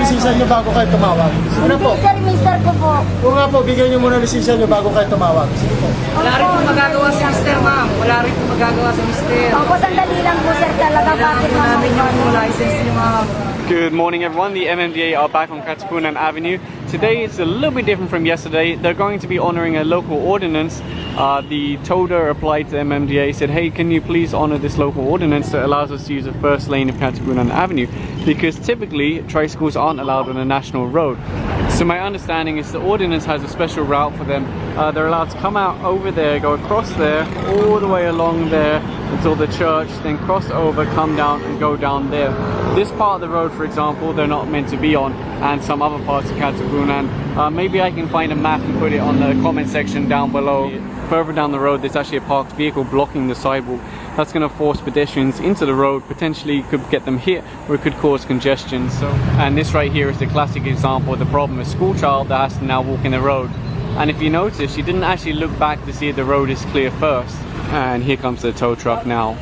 lisensya nyo bago kayo tumawag. Sige na po. Hindi sir, mister ko po. Kung nga po, bigyan nyo muna lisensya nyo bago kayo tumawag. Sige po. Wala rin po magagawa si mister, ma'am. Wala rin po magagawa si mister. Opo, sandali lang po sir talaga. Bakit Kailangan po namin yung license niyo, ma'am. Good morning everyone, the MMDA are back on Katipunan Avenue. Today it's a little bit different from yesterday. They're going to be honouring a local ordinance. The toter applied to MMDA, said, hey, can you please honour this local ordinance that allows us to use the first lane of Katipunan Avenue? Because typically tricycles aren't allowed on a national road. So my understanding is the ordinance has a special route for them. They're allowed to come out over there, go across there, all the way along there until the church, then cross over, come down and go down there. This part of the road, for example, they're not meant to be on, and some other parts of Katipunan. Maybe I can find a map and put it on the comment section down below. Further down the road there's actually a parked vehicle blocking the sidewalk. That's going to force pedestrians into the road, potentially could get them hit or it could cause congestion. And this right here is the classic example of the problem, a school child that has to now walk in the road. And if you notice, she didn't actually look back to see if the road is clear first. And here comes the tow truck now.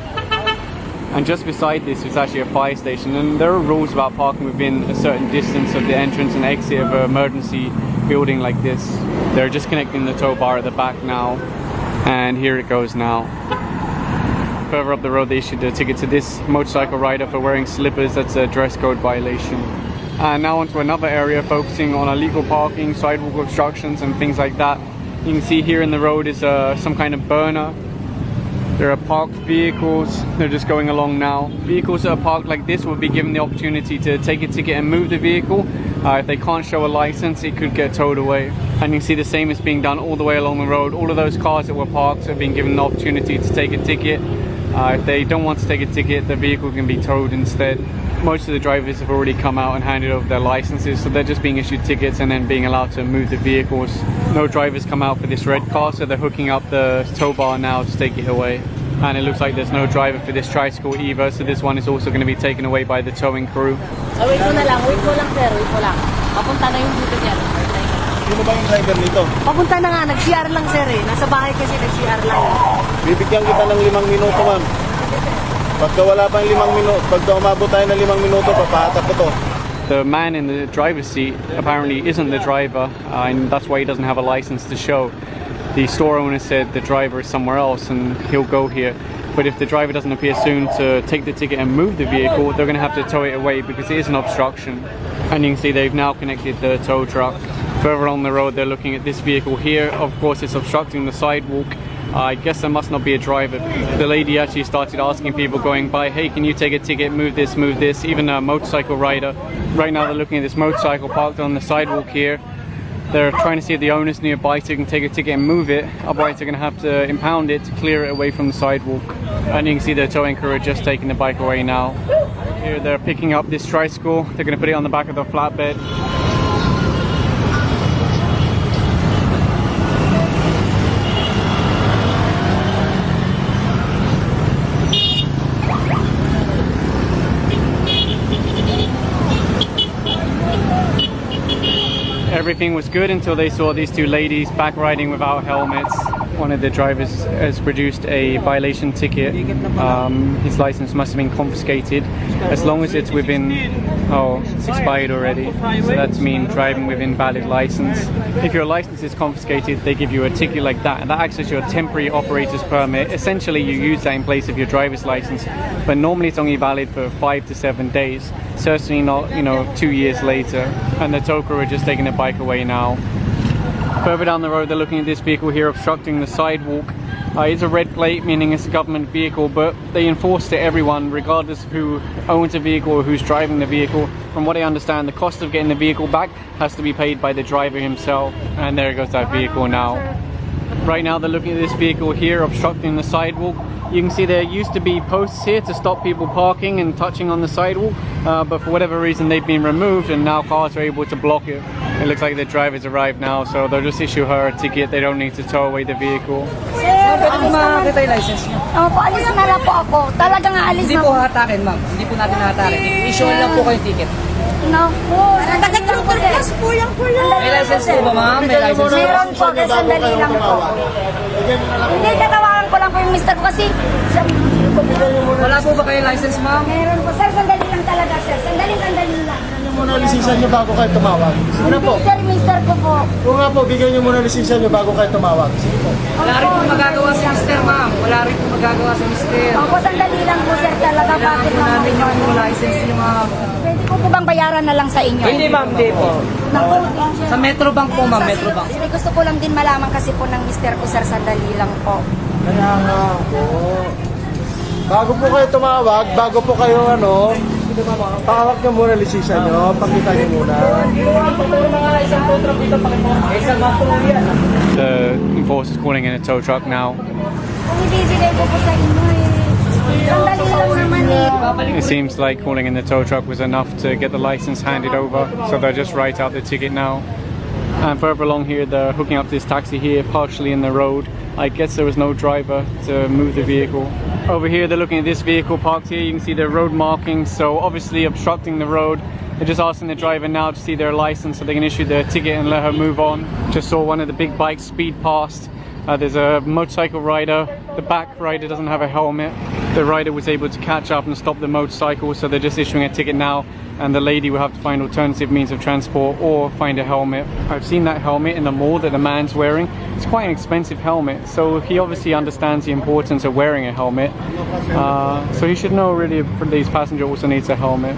And just beside this is actually a fire station, and there are rules about parking within a certain distance of the entrance and exit of an emergency building like this. They're just connecting the tow bar at the back now, and here it goes now. Further up the road they issued a ticket to this motorcycle rider for wearing slippers. That's a dress code violation. And now onto another area focusing on illegal parking, sidewalk obstructions and things like that. You can see here in the road is some kind of burner. There are parked vehicles, they're just going along now. Vehicles that are parked like this will be given the opportunity to take a ticket and move the vehicle. If they can't show a license, it could get towed away. And you can see the same is being done all the way along the road. All of those cars that were parked have been given the opportunity to take a ticket. If they don't want to take a ticket, the vehicle can be towed instead. Most of the drivers have already come out and handed over their licenses, so they're just being issued tickets and then being allowed to move the vehicles. No drivers come out for this red car, so they're hooking up the tow bar now to take it away. And it looks like there's no driver for this tricycle either, so this one is also going to be taken away by the towing crew. Wait mo lang sir, wait mo lang. Papunta na yung dito niya. Sino ba yung driver nito? Papunta na nga, nag-CR lang sir eh. Nasa bahay kasi nag-CR lang. Bibigyan kita ng 5 minuto, ma'am. Pagka wala pang 5 minuto, pagka umabot tayo ng 5 minuto, papahatak ko to. The man in the driver's seat apparently isn't the driver, and that's why he doesn't have a license to show. The store owner said the driver is somewhere else and he'll go here. But if the driver doesn't appear soon to take the ticket and move the vehicle, they're going to have to tow it away because it is an obstruction. And you can see they've now connected the tow truck. Further on the road they're looking at this vehicle here. Of course it's obstructing the sidewalk. I guess there must not be a driver. The lady actually started asking people going by, hey, can you take a ticket, move this, even a motorcycle rider. Right now they're looking at this motorcycle parked on the sidewalk here. They're trying to see if the owner's nearby so they can take a ticket and move it, otherwise they're going to have to impound it to clear it away from the sidewalk. And you can see the towing crew are just taking the bike away now. Here they're picking up this tricycle, they're going to put it on the back of the flatbed. Everything was good until they saw these two ladies back riding without helmets. One of the drivers has produced a violation ticket. His license must have been confiscated as long as it's within, it's expired already. So that's mean driving with invalid license. If your license is confiscated, they give you a ticket like that, and that acts as your temporary operator's permit. Essentially, you use that in place of your driver's license, but normally it's only valid for 5 to 7 days. Certainly not, 2 years later. And the tow crew are just taking the bike away now. Further down the road they're looking at this vehicle here obstructing the sidewalk. It's a red plate, meaning it's a government vehicle, but they enforce to everyone regardless of who owns a vehicle or who's driving the vehicle. From what I understand, the cost of getting the vehicle back has to be paid by the driver himself. And there goes that vehicle now. Right now they're looking at this vehicle here obstructing the sidewalk. You can see there used to be posts here to stop people parking and touching on the sidewalk, but for whatever reason they've been removed and now cars are able to block it. It looks like the driver's arrived now, so they'll just issue her a ticket. They don't need to tow away the vehicle. Sir, alis na Makita yung license niyo. Opo, alis na lang po ako. Talagang aalis Hindi na po hatakin, ma'am. Hindi po natin hatakin. I-show lang po kayo ticket. Naku, taga-trooper class po yan po yan. May license po ba, ma'am? May license po. Meron po, kasi sandali lang po. Hindi, tatawagan ko lang po yung mister ko kasi Wala po ba kayo license, ma'am? meron po. Sir, sandali lang talaga, sir. Sandali lang. muna lisensya nyo bago kayo tumawag. Sige na po. Hindi sir, mister ko po. Kung nga po, bigyan nyo muna lisensya nyo bago kayo tumawag. Sige po. Wala rin po magagawa si Mister, ma'am. Wala rin po magagawa si Mister. Opo, sandali lang po sir talaga. Kailangan Bakit po namin naman yung license niyo, ma'am. Pwede ko po bang bayaran na lang sa inyo? Hindi, ma'am. Hindi po. Naku, Sa Metro Bank po, ma'am. Metro Bank. Kasi gusto ko lang din malaman kasi po ng mister ko sir, sandali lang po. Kaya nga po. Bago po kayo tumawag, bago po kayo pahawak nyo muna lisensya nyo, pakita nyo muna. The enforcer's calling in a tow truck now. Kung ibibigay ko po sa inyo sandali lang naman It seems like calling in the tow truck was enough to get the license handed over, so they'll just write out the ticket now. And further along here, they're hooking up this taxi here, partially in the road. I guess there was no driver to move the vehicle. Over here, they're looking at this vehicle parked here. You can see the road markings, so obviously obstructing the road. They're just asking the driver now to see their license so they can issue their ticket and let her move on. Just saw one of the big bikes speed past. There's a motorcycle rider. The back rider doesn't have a helmet. The rider was able to catch up and stop the motorcycle, so they're just issuing a ticket now, and the lady will have to find alternative means of transport or find a helmet. I've seen that helmet in the mall that the man's wearing. It's quite an expensive helmet, so he obviously understands the importance of wearing a helmet. So he should know really these passenger also needs a helmet.